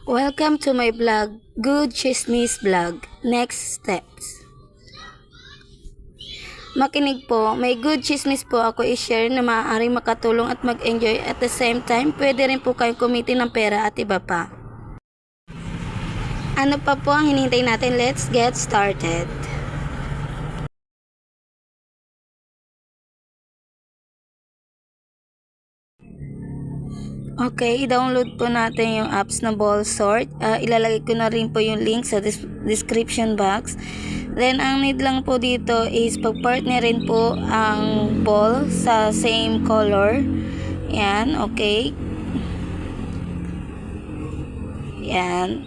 Welcome to my vlog, Good Chismis Vlog. Next steps. Makinig po, may good chismis po ako i-share na maaaring makatulong at mag-enjoy at the same time, pwede rin po kayong kumiti ng pera at iba pa. Ano pa po ang hinihintay natin? Let's get started. Okay, i-download po natin yung apps na Ballsort. Ilalagay ko na rin po yung link sa description box. Then, ang need lang po dito is pag-partnerin po ang ball sa same color. Yan, okay. Yan.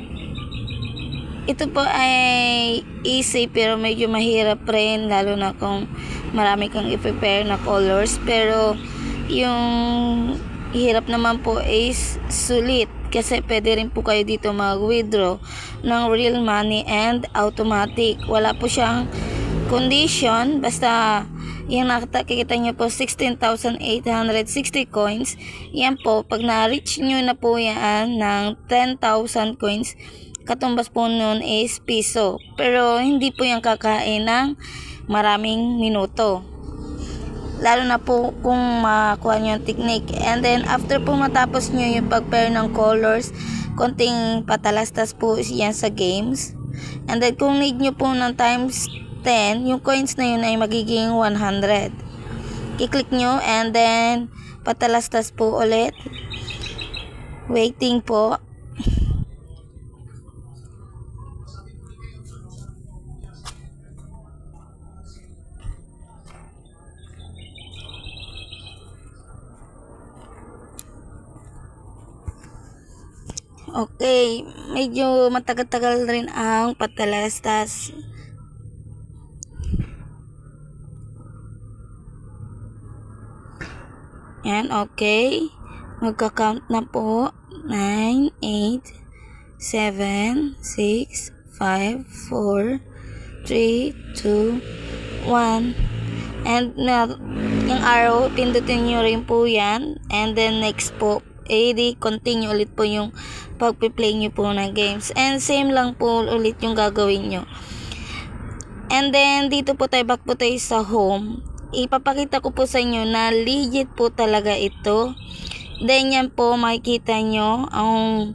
Ito po ay easy pero medyo mahirap rin, lalo na kung marami kang i-prepare na colors. Pero, yung hirap naman po is sulit kasi pwede rin po kayo dito mag-withdraw ng real money and automatic. Wala po siyang condition, basta yung nakikita nyo po 16,860 coins. Yan po, pag na-reach nyo na po yan ng 10,000 coins, katumbas po nun is piso. Pero hindi po yung kakain ng maraming minuto, lalo na po kung makuha nyo yung technique. And then after po matapos nyo yung pag-pair ng colors, konting patalastas po yan sa games. And then kung need nyo po ng times 10, yung coins na yun ay magiging 100. Kiklik nyo and then patalastas po ulit. Waiting po. Okay, medyo matagal-tagal rin ang patalastas. Yan, okay. Magka-count na po. 9, 8, 7, 6, 5, 4, 3, 2, 1. And yung arrow, pindutin nyo rin po yan. And then next po, continue ulit po yung pag-play nyo po ng games. And same lang po ulit yung gagawin nyo. And then dito po tayo, back po tayo sa home. Ipapakita ko po sa inyo na legit po talaga ito. Then yan po, makikita nyo ang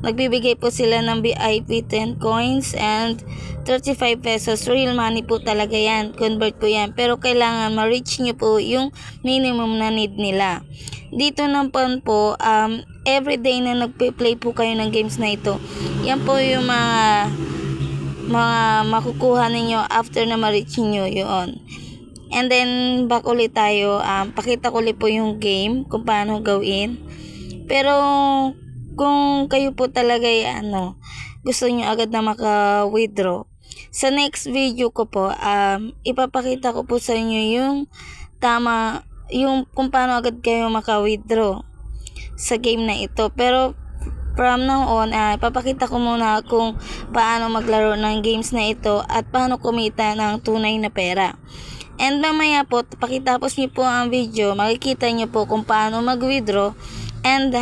nagbibigay po sila ng VIP 10 coins and 35 pesos. Real money po talaga yan. Convert po yan. Pero kailangan ma-reach nyo po yung minimum na need nila. Dito naman po, everyday na nagpe-play po kayo ng games na ito, yan po yung mga makukuha ninyo after na ma-reach nyo yun. And then, back ulit tayo. Pakita ko ulit po yung game, kung paano gawin. Pero, kung kayo po talaga gusto nyo agad na maka-withdraw, sa next video ko po, ipapakita ko po sa inyo yung tama, yung kung paano agad kayo maka-withdraw sa game na ito. Pero, from now on, ipapakita ko muna kung paano maglaro ng games na ito at paano kumita ng tunay na pera. And mamaya po, pakitapos nyo po ang video, makikita nyo po kung paano mag-withdraw and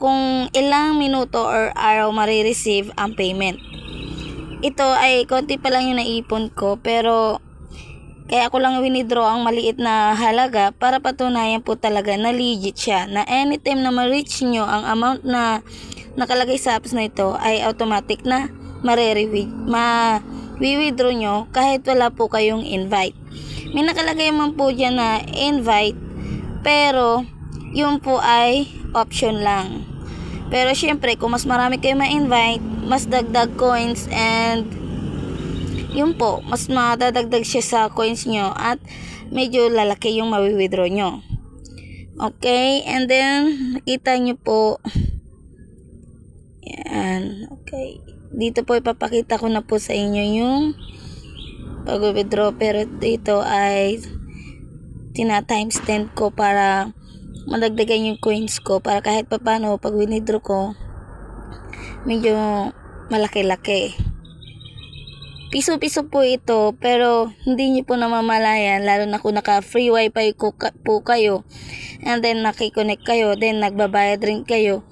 kung ilang minuto or araw marireceive ang payment. Ito ay konti pa lang yung naipon ko, pero kaya ako lang winidraw ang maliit na halaga para patunayan po talaga na legit siya, na anytime na ma-reach nyo ang amount na nakalagay sa apps na ito ay automatic na ma-withdraw nyo kahit wala po kayong invite. May nakalagay man po dyan na invite, pero yun po ay option lang. Pero syempre, kung mas marami kayo ma-invite, mas dagdag coins and yun po, mas madadagdag siya sa coins nyo at medyo lalaki yung mawi-withdraw nyo. Okay, and then nakita nyo po yan, okay. Dito po ipapakita ko na po sa inyo yung pag-withdraw, pero dito ay tina-times 10 ko para madagdagan yung coins ko, para kahit papano pag withdraw ko medyo malaki-laki. Piso-piso po ito, pero hindi nyo po namamalayan, lalo na kung naka free wifi po kayo and then nakikonnect kayo, then nagbabayad rin kayo.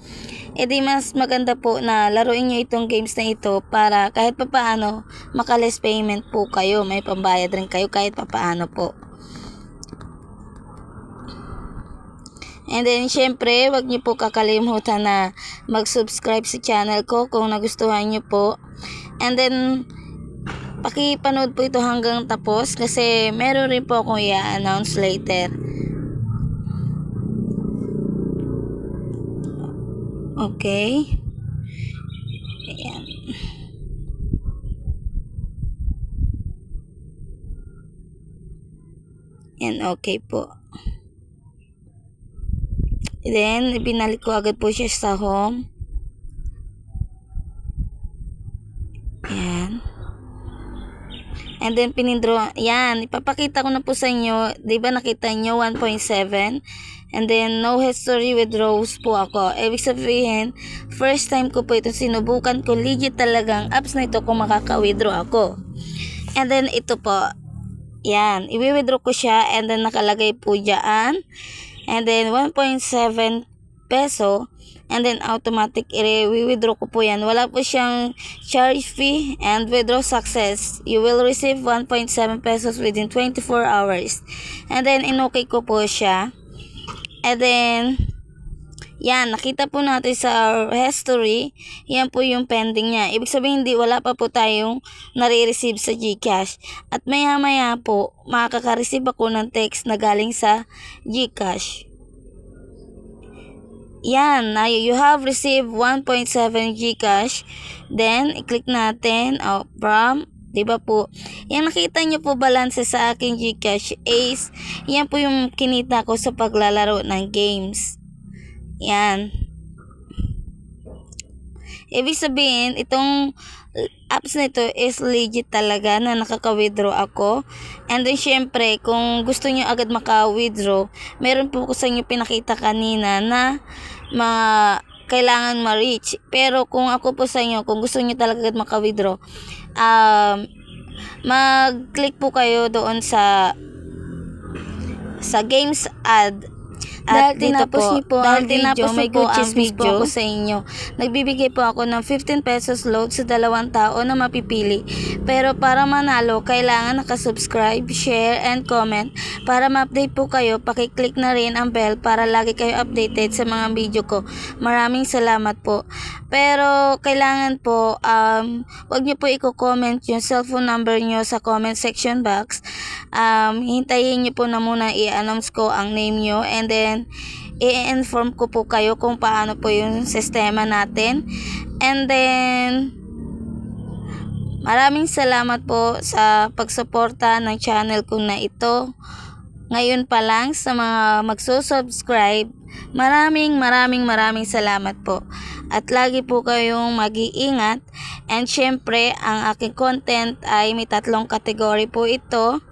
edi mas maganda po na laruin nyo itong games na ito para kahit papaano makaless payment po kayo, may pambayad rin kayo kahit papaano po. And then, syempre, wag niyo po kakalimutan na mag-subscribe sa channel ko kung nagustuhan niyo po. And then, pakipanood po ito hanggang tapos kasi meron rin po akong i-announce later. Okay. Ayan. Yan, okay po. Then, ibinalik ko agad po siya sa home. Ayan. And then, pinindro. Yan, ipapakita ko na po sa inyo. Diba nakita nyo 1.7? And then, no history withdrawals po ako. Ibig sabihin, first time ko po ito sinubukan ko. Legit talagang apps na ito kung makaka-withdraw ako. And then, ito po. Yan, i-withdraw ko siya. And then, nakalagay po dyan. And then 1.7 peso, and then automatic i-withdraw ko po yan. Wala po siyang charge fee, and withdraw success. You will receive 1.7 pesos within 24 hours. And then in-okay ko po siya. And then yan, nakita po natin sa history, yan po yung pending niya. Ibig sabihin, wala pa po tayong nare-receive sa GCash. At maya-maya po, makaka-receive ako ng text na galing sa GCash. Yan, you have received 1.7 GCash. Then, i-click natin, from, diba po? Yan, nakita nyo po balance sa aking GCash Ace. Yan po yung kinita ko sa paglalaro ng games. Yan. Ibig sabihin, itong apps na ito is legit talaga na nakaka-withdraw ako. And then, syempre, kung gusto nyo agad maka-withdraw, meron po ko sa inyo pinakita kanina na kailangan ma-reach. Pero kung ako po sa inyo, kung gusto nyo talaga agad maka-withdraw, mag-click po kayo doon sa games ad. At tinapos niyo po ang video, may good chismis po ako sa inyo. Nagbibigay po ako ng 15 pesos load sa 2 tao na mapipili. Pero para manalo, kailangan nakasubscribe, share, and comment. Para ma-update po kayo, pakiclick na rin ang bell para lagi kayo updated sa mga video ko. Maraming salamat po. Pero kailangan po, wag niyo po i-comment yung cellphone number niyo sa comment section box. Hintayin niyo po na muna i-announce ko ang name niyo, and then i-inform ko po kayo kung paano po yung sistema natin. And then maraming salamat po sa pagsuporta ng channel ko na ito. Ngayon pa lang sa mga magsusubscribe, maraming salamat po. At lagi po kayong mag-iingat. And syempre, ang aking content ay may 3 kategory po ito.